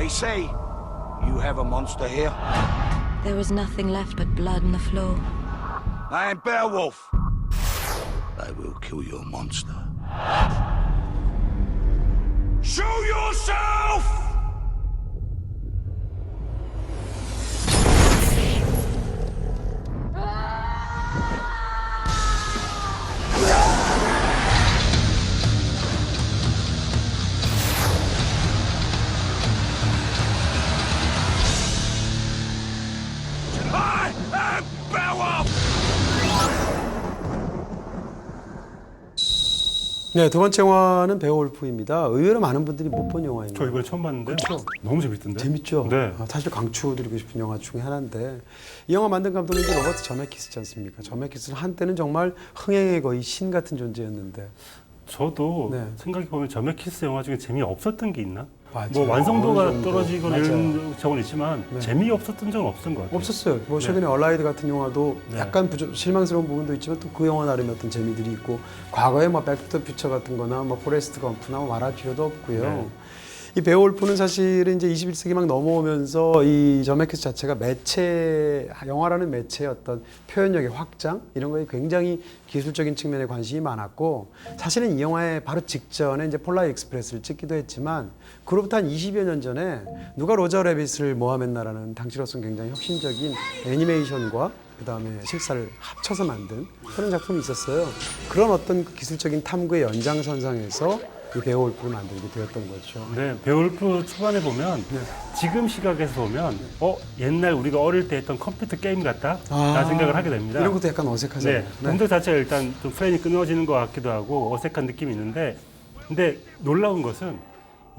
They say you have a monster here. There was nothing left but blood on the floor. I am Beowulf. I will kill your monster. Show yourself! I am Beowulf! 네, 두 번째 영화는 베어울프입니다. 의외로 많은 분들이 못 본 영화입니다. 저 이번에 처음 봤는데 그렇죠. 너무 재밌던데. 재밌죠? 네. 사실 강추드리고 싶은 영화 중에 하나인데 이 영화 만든 감독이 로버트 저메키스지 않습니까? 저메키스는 한때는 정말 흥행의 거의 신 같은 존재였는데 저도 네. 생각해보면 저메키스 영화 중에 재미없었던 게 있나? 맞아요. 뭐 완성도가 어느 정도. 떨어지거나 맞아요. 이런 적은 있지만 네. 재미없었던 적은 없었던 것 같아요. 없었어요. 뭐 최근에 얼라이드 같은 영화도 네. 약간 실망스러운 부분도 있지만 또 그 영화 나름의 어떤 재미들이 있고 과거에 뭐 백투더 퓨처 같은 거나 뭐 포레스트 검프나 뭐 말할 필요도 없고요. 네. 이 베어울프는 사실은 이제 21세기 막 넘어오면서 이 저메키스 자체가 매체, 영화라는 매체의 어떤 표현력의 확장 이런 거에 굉장히 기술적인 측면에 관심이 많았고 사실은 이 영화의 바로 직전에 이제 폴라리 익스프레스를 찍기도 했지만 그로부터 한 20여 년 전에 누가 로저 레빗을 모함했나라는 당시로서는 굉장히 혁신적인 애니메이션과 그 다음에 실사를 합쳐서 만든 그런 작품이 있었어요. 그런 어떤 기술적인 탐구의 연장선상에서 이 베어울프를 만들게 되었던 거죠. 네, 베어울프 초반에 보면 지금 시각에서 보면 옛날 우리가 어릴 때 했던 컴퓨터 게임 같다? 라는 생각을 하게 됩니다. 이런 것도 약간 어색하잖아요. 네, 동작 자체가 일단 좀 프레임이 끊어지는 것 같기도 하고 어색한 느낌이 있는데 근데 놀라운 것은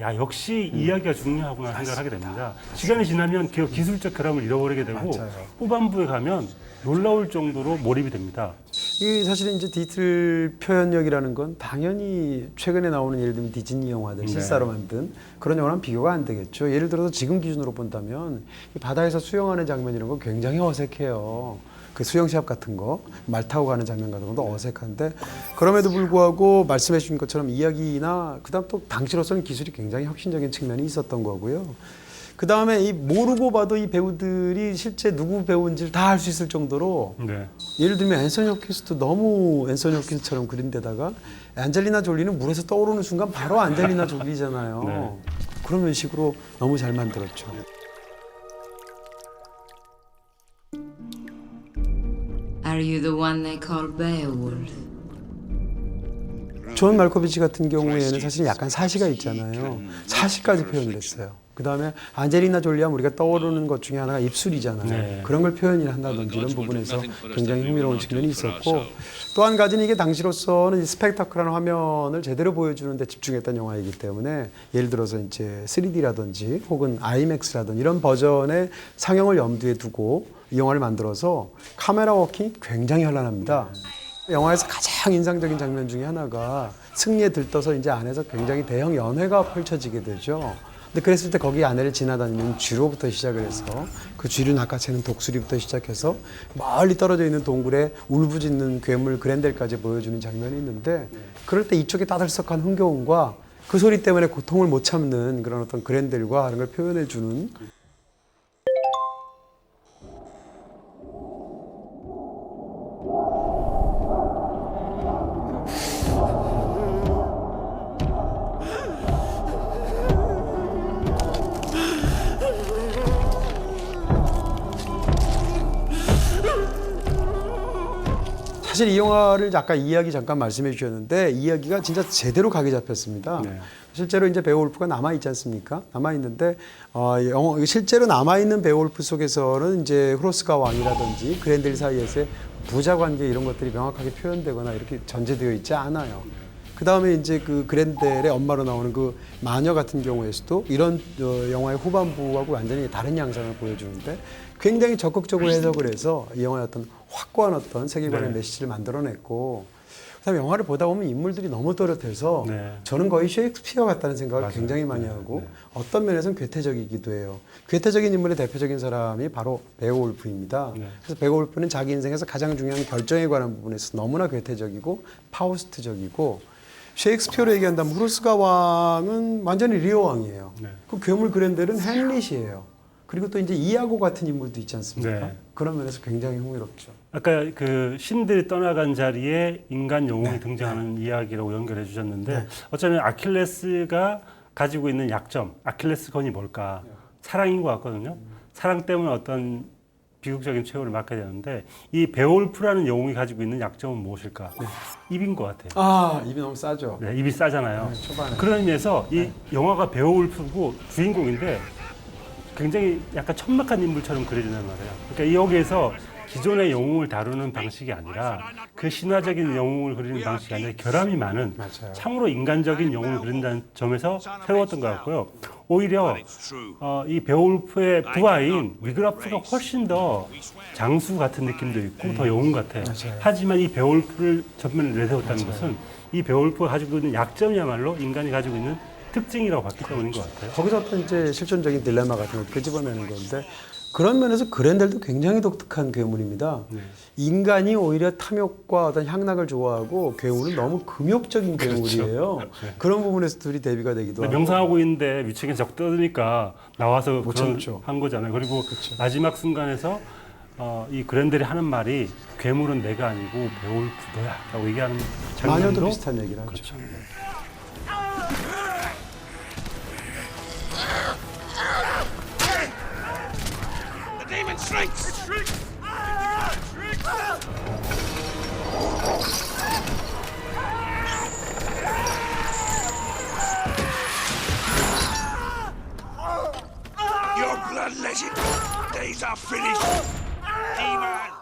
야 역시 이야기가 중요하구나 생각을 하게 됩니다. 시간이 지나면 그 기술적 결함을 잃어버리게 되고 맞아요. 후반부에 가면 놀라울 정도로 몰입이 됩니다. 이 사실은 이제 디지털 표현력이라는 건 당연히 최근에 나오는 예를 들면 디즈니 영화들 실사로 만든 그런 영화랑 비교가 안 되겠죠. 예를 들어서 지금 기준으로 본다면 이 바다에서 수영하는 장면 이런 거 굉장히 어색해요. 그 수영 시합 같은 거, 말 타고 가는 장면 같은 것도 어색한데 그럼에도 불구하고 말씀해 주신 것처럼 이야기나 그다음 또 당시로서는 기술이 굉장히 혁신적인 측면이 있었던 거고요. 그 다음에 이 모르고 봐도 이 배우들이 실제 누구 배우인지를 다 알 수 있을 정도로 네. 예를 들면 앤서니 홉킨스도 너무 앤서니 홉킨스처럼 그린 데다가 안젤리나 졸리는 물에서 떠오르는 순간 바로 안젤리나 졸리잖아요. 네. 그런 식으로 너무 잘 만들었죠. Are you the one they call Beowulf? 존 말코비치 같은 경우에는 사실 약간 사시가 있잖아요. 사시까지 표현을 했어요. 그 다음에 안젤리나 졸리하면 우리가 떠오르는 것 중에 하나가 입술이잖아요. 네. 그런 걸 표현을 한다든지 이런 부분에서 굉장히 흥미로운 측면이 있었고 또 한 가지는 이게 당시로서는 이 스펙타클한 화면을 제대로 보여주는 데 집중했던 영화이기 때문에 예를 들어서 이제 3D라든지 혹은 IMAX라든지 이런 버전의 상영을 염두에 두고 이 영화를 만들어서 카메라 워킹이 굉장히 현란합니다. 영화에서 가장 인상적인 장면 중에 하나가 승리에 들떠서 이제 안에서 굉장히 대형 연회가 펼쳐지게 되죠. 근데 그랬을 때 거기 안에를 지나다니는 쥐로부터 시작을 해서 그 쥐를 낚아채는 독수리부터 시작해서 멀리 떨어져 있는 동굴에 울부짖는 괴물 그렌델까지 보여주는 장면이 있는데 그럴 때 이쪽에 따들썩한 흥겨움과 그 소리 때문에 고통을 못 참는 그런 어떤 그렌델과 하는 걸 표현해주는 사실 이 영화를 아까 이야기 잠깐 말씀해 주셨는데 이야기가 진짜 제대로 각이 잡혔습니다. 네. 실제로 이제 베어울프가 남아 있지 않습니까? 남아 있는데 실제로 남아 있는 베어울프 속에서는 이제 후로스가 왕이라든지 그랜델 사이에서의 부자 관계 이런 것들이 명확하게 표현되거나 이렇게 전제되어 있지 않아요. 그 다음에 이제 그 그랜델의 엄마로 나오는 그 마녀 같은 경우에서도 이런 영화의 후반부하고 완전히 다른 양상을 보여주는데 굉장히 적극적으로 해석을 해서 이 영화의 어떤 확고한 어떤 세계관의 메시지를 만들어냈고 그다음에 영화를 보다 보면 인물들이 너무 또렷해서 저는 거의 셰익스피어 같다는 생각을 굉장히 많이 하고 어떤 면에서는 괴테적이기도 해요. 괴테적인 인물의 대표적인 사람이 바로 베오울프입니다. 그래서 베오울프는 자기 인생에서 가장 중요한 결정에 관한 부분에서 너무나 괴테적이고 파우스트적이고 셰익스피어로 얘기한다면 후르스가 왕은 완전히 리오 왕이에요. 네. 그 괴물 그랜델은 햄릿이에요. 그리고 또 이제 이아고 같은 인물도 있지 않습니까? 네. 그런 면에서 굉장히 흥미롭죠. 아까 그 신들이 떠나간 자리에 인간 영웅이 네. 등장하는 이야기라고 연결해 주셨는데 네. 어쩌면 아킬레스가 가지고 있는 약점, 아킬레스건이 뭘까? 사랑인 것 같거든요. 사랑 때문에 어떤 비극적인 최후를 맞게 되는데 이 베올프라는 영웅이 가지고 있는 약점은 무엇일까? 입인 것 같아요. 아, 입이 너무 싸죠. 네, 입이 싸잖아요. 네, 초반에. 그런 의미에서 이 영화가 베올프고 주인공인데 굉장히 약간 천박한 인물처럼 그려진단 말이에요. 그러니까 이 여기에서 기존의 영웅을 다루는 방식이 아니라 그 신화적인 영웅을 그리는 방식이 아니라 결함이 많은 맞아요. 참으로 인간적인 영웅을 그린다는 점에서 새로웠던 것 같고요. 오히려 이 베올프의 부하인 위그라프가 훨씬 더 장수 같은 느낌도 있고 더 영웅 같아요. 맞아요. 하지만 이 베올프를 전면에 내세웠다는 것은 이 베올프가 가지고 있는 약점이야말로 인간이 가지고 있는 특징이라고 봤기 때문인 것 같아요. 거기서 어떤 이제 실존적인 딜레마 같은 걸 끄집어내는 건데 그런 면에서 그랜델도 굉장히 독특한 괴물입니다. 네. 인간이 오히려 탐욕과 어떤 향락을 좋아하고 괴물은 너무 금욕적인 괴물이에요. 네. 그런 부분에서 둘이 대비가 되기도 하고. 명상하고 있는데 위층에 적 떠드니까 나와서 못 그런 참죠. 한 거잖아요. 그리고 마지막 순간에서 이 그랜델이 하는 말이 괴물은 내가 아니고 베올프 너야 라고 얘기하는 장면도 마녀도 비슷한 얘기를 하죠. 그렇죠. The demon shrieks! Your blood legend days are finished. Demon!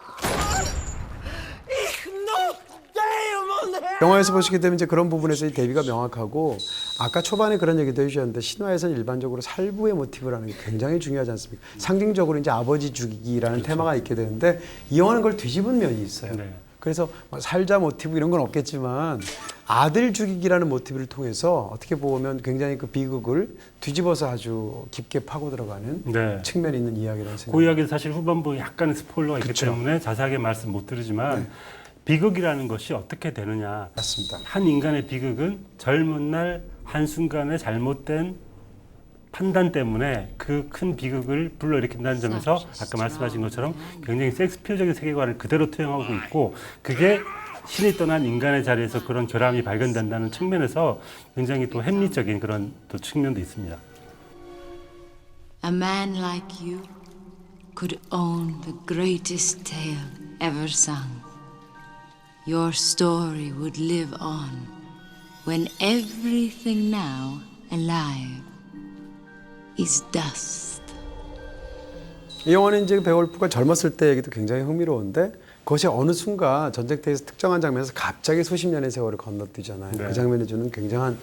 영화에서 보시게 되면 이제 그런 부분에서 이 대비가 명확하고 아까 초반에 그런 얘기도 해주셨는데 신화에서는 일반적으로 살부의 모티브라는 게 굉장히 중요하지 않습니까? 상징적으로 이제 아버지 죽이기라는 테마가 있게 되는데 이 영화는 그걸 뒤집은 면이 있어요. 네. 그래서 뭐 살자 모티브 이런 건 없겠지만 아들 죽이기라는 모티브를 통해서 어떻게 보면 굉장히 그 비극을 뒤집어서 아주 깊게 파고 들어가는 네. 측면이 있는 이야기라는 그 생각이 이야기는 사실 후반부에 약간의 스포일러가 있기 그쵸. 때문에 자세하게 말씀 못 드리지만 네. 비극이라는 것이 어떻게 되느냐. 맞습니다. 한 인간의 비극은 젊은 날 한순간에 잘못된 판단 때문에 그 큰 비극을 불러일으킨다는 점에서 아까 말씀하신 것처럼 굉장히 섹스피어적인 세계관을 그대로 투영하고 있고 그게 신이 떠난 인간의 자리에서 그런 결함이 발견된다는 측면에서 굉장히 또 햄릿적인 그런 또 측면도 있습니다. A man like you could own the greatest tale ever sung. Your story would live on when everything now alive is dust. 이 영화는 이제 베올프가 젊었을 때 얘기도 굉장히 흥미로운데 그것이 어느 순간 전쟁터에서 특정한 장면에서 갑자기 수십 년의 세월을 건너뛰잖아요. 네. 그 장면이 주는 굉장한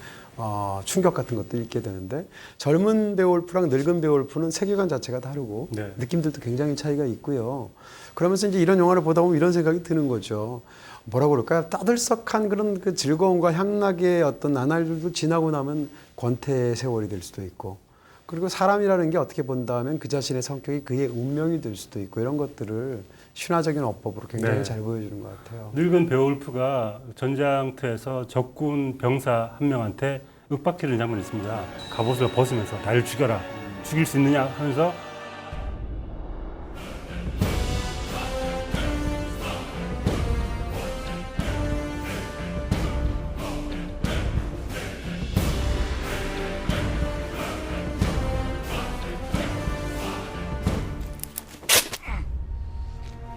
충격 같은 것도 있게 되는데 젊은 베올프랑 늙은 베올프는 세계관 자체가 다르고 네. 느낌들도 굉장히 차이가 있고요. 그러면서 이제 이런 영화를 보다 보면 이런 생각이 드는 거죠. 뭐라고 그럴까요? 따들썩한 그런 그 즐거움과 향락의 어떤 나날들도 지나고 나면 권태의 세월이 될 수도 있고 그리고 사람이라는 게 어떻게 본다면 그 자신의 성격이 그의 운명이 될 수도 있고 이런 것들을 신화적인 어법으로 굉장히 네. 잘 보여주는 것 같아요. 늙은 베올프가 전장터에서 적군 병사 한 명한테 윽박지르는 장면이 있습니다. 갑옷을 벗으면서 나를 죽여라. 죽일 수 있느냐 하면서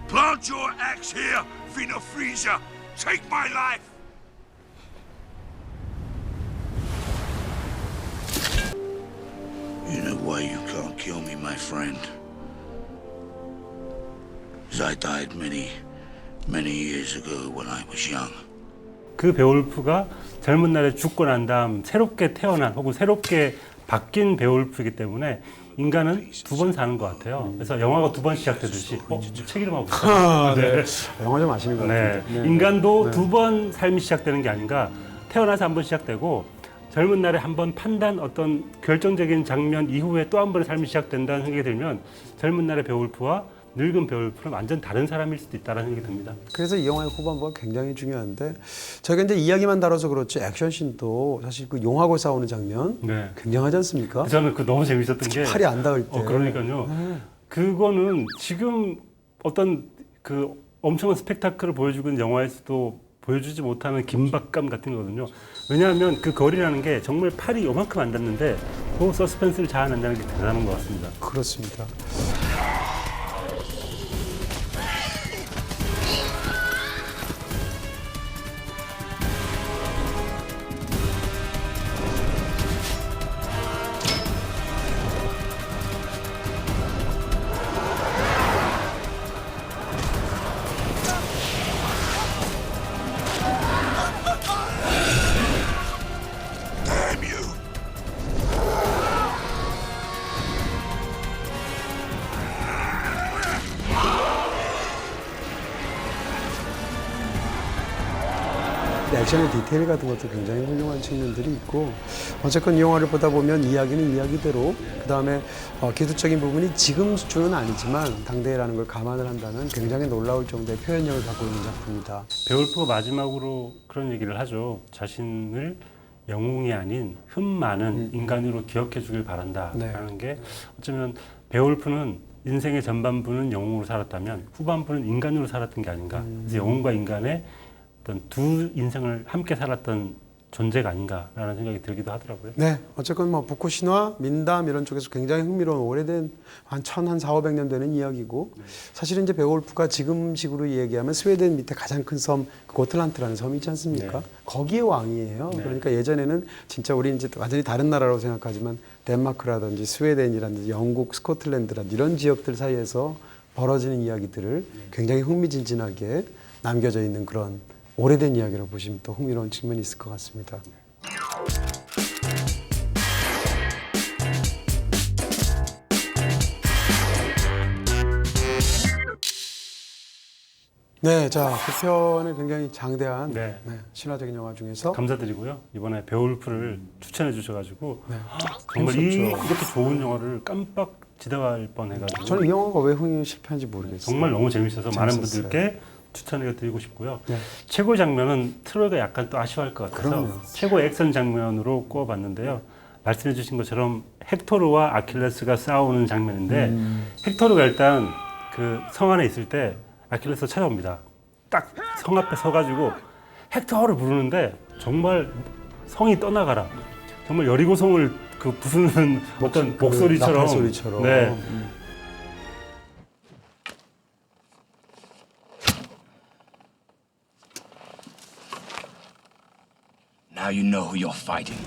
Plant your axe here, Vina Frieza! Take my life! You know why you can't kill me, my friend? Because I died many years ago when I was young. 그 베올프가 젊은 날에 죽고 난 다음 새롭게 태어난 혹은 새롭게 바뀐 베올프이기 때문에 인간은 두 번 사는 것 같아요. 그래서 영화가 두 번 시작되듯이 책 이름하고 있어요. 네. 영화 좀 아시는 것 네. 같은데. 네. 인간도 두 번 삶이 시작되는 게 아닌가. 태어나서 한 번 시작되고 젊은 날에 한 번 판단 어떤 결정적인 장면 이후에 또 한 번의 삶이 시작된다는 생각이 들면 젊은 날의 베올프와 늙은 베올프는 완전 다른 사람일 수도 있다는 생각이 듭니다. 그래서 이 영화의 후반부가 굉장히 중요한데 저희가 이제 이야기만 다뤄서 그렇지 액션씬도 사실 그 용하고 싸우는 장면 네. 굉장하지 않습니까? 저는 그 너무 재밌었던 게 팔이 안 닿을 때. 그러니까요. 그거는 지금 어떤 그 엄청난 스펙타클을 보여주고 있는 영화에서도 보여주지 못하는 긴박감 같은 거거든요. 왜냐하면 그 거리라는 게 정말 팔이 요만큼 안 닿는데 그 서스펜스를 자아낸다는 게 대단한 것 같습니다. 그렇습니다. Damn you! 액션의 디테일 같은 것도 굉장히 훌륭한 측면들이 있고 어쨌건 이 영화를 보다 보면 이야기는 이야기대로 그 다음에 기술적인 부분이 지금 수준은 아니지만 당대라는 걸 감안을 한다면 굉장히 놀라울 정도의 표현력을 갖고 있는 작품이다. 베올프가 마지막으로 그런 얘기를 하죠. 자신을 영웅이 아닌 흠 많은 인간으로 기억해 주길 바란다라는 게 어쩌면 베올프는 인생의 전반부는 영웅으로 살았다면 후반부는 인간으로 살았던 게 아닌가. 그래서 영웅과 인간의 어떤 두 인생을 함께 살았던 존재가 아닌가라는 생각이 들기도 하더라고요. 네, 어쨌건 뭐 북후 신화, 민담 이런 쪽에서 굉장히 흥미로운 오래된 한 400~500년 되는 이야기고 사실은 이제 베올프가 지금식으로 얘기하면 스웨덴 밑에 가장 큰 섬 고틀란트라는 섬이 있지 않습니까? 네. 거기에 왕이에요. 네. 그러니까 예전에는 진짜 우리 이제 완전히 다른 나라라고 생각하지만 덴마크라든지 스웨덴이라든지 영국, 스코틀랜드라든지 이런 지역들 사이에서 벌어지는 이야기들을 굉장히 흥미진진하게 남겨져 있는 그런 오래된 이야기로 보시면 또 흥미로운 측면이 있을 것 같습니다. 네, 자, 그 편은 굉장히 장대한 네. 신화적인 영화 중에서 감사드리고요. 이번에 베올프를 추천해 주셔가지고 네. 정말 재밌었죠. 이렇게 좋은 영화를 깜빡 지나갈 뻔해가지고 저는 이 영화가 왜 흥행 실패한지 모르겠어요. 정말 너무 재밌어서 많은 재밌었어요. 분들께 추천해 드리고 싶고요. 네. 최고 장면은 트로이가 약간 또 아쉬워할 것 같아서 그럼요. 최고 액션 장면으로 꼽아봤는데요. 말씀해 주신 것처럼 헥토르와 아킬레스가 싸우는 장면인데 헥토르가 일단 그 성 안에 있을 때 아킬레스가 찾아옵니다. 딱 성 앞에 서가지고 헥토르를 부르는데 정말 성이 떠나가라. 정말 여리고성을 그 부수는 어떤 목소리처럼. 나팔 소리처럼. 네. Now you know who you're fighting.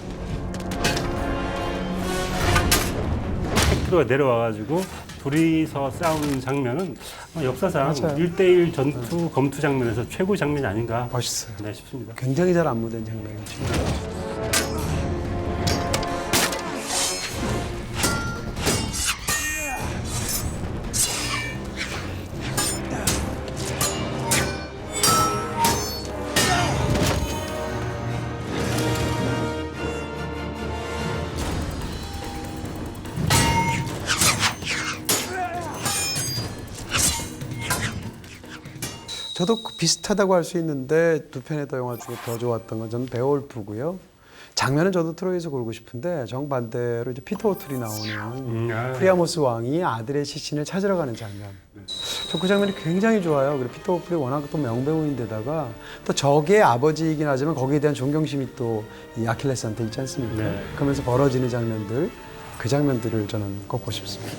헥토르가 내려와가지고 둘이서 싸우는 장면은 역사상 맞아요. 1대1 전투 검투 장면에서 최고 장면이 아닌가 멋있어요. 네, 싶습니다. 굉장히 잘 안무된 장면이죠. 저도 비슷하다고 할 수 있는데 두 편의 더 영화 중에 더 좋았던 건 저는 베올프고요. 장면은 저도 트로이에서 고르고 싶은데 정반대로 이제 피터 오툴이 나오는 프리아모스 왕이 아들의 시신을 찾으러 가는 장면. 저 그 장면이 굉장히 좋아요. 그리고 피터 오툴이 워낙 또 명배우인데다가 또 적의 아버지이긴 하지만 거기에 대한 존경심이 또 이 아킬레스한테 있지 않습니까? 네. 그러면서 벌어지는 장면들, 그 장면들을 저는 꼽고 싶습니다.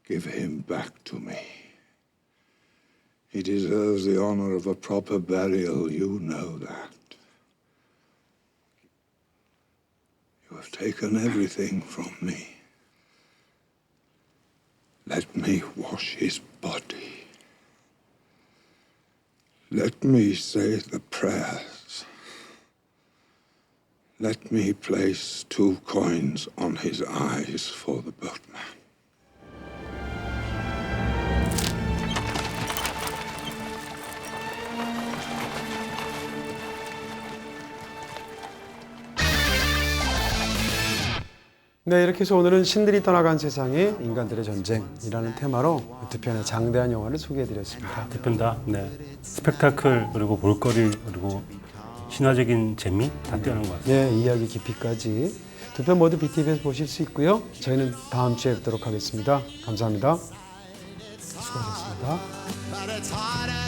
Give him back to me. He deserves the honor of a proper burial, you know that. You have taken everything from me. Let me wash his body. Let me say the prayers. Let me place 2 coins on his eyes for the boatman. 네, 이렇게 해서 오늘은 신들이 떠나간 세상에 인간들의 전쟁이라는 테마로 두 편의 장대한 영화를 소개해드렸습니다. 대편다. 네. 스펙타클 그리고 볼거리 그리고 신화적인 재미 다 뛰어난 것 같습니다. 네, 이야기 깊이까지 두 편 모두 BTV에서 보실 수 있고요. 저희는 다음 주에 뵙도록 하겠습니다. 감사합니다. 수고하셨습니다. But it's harder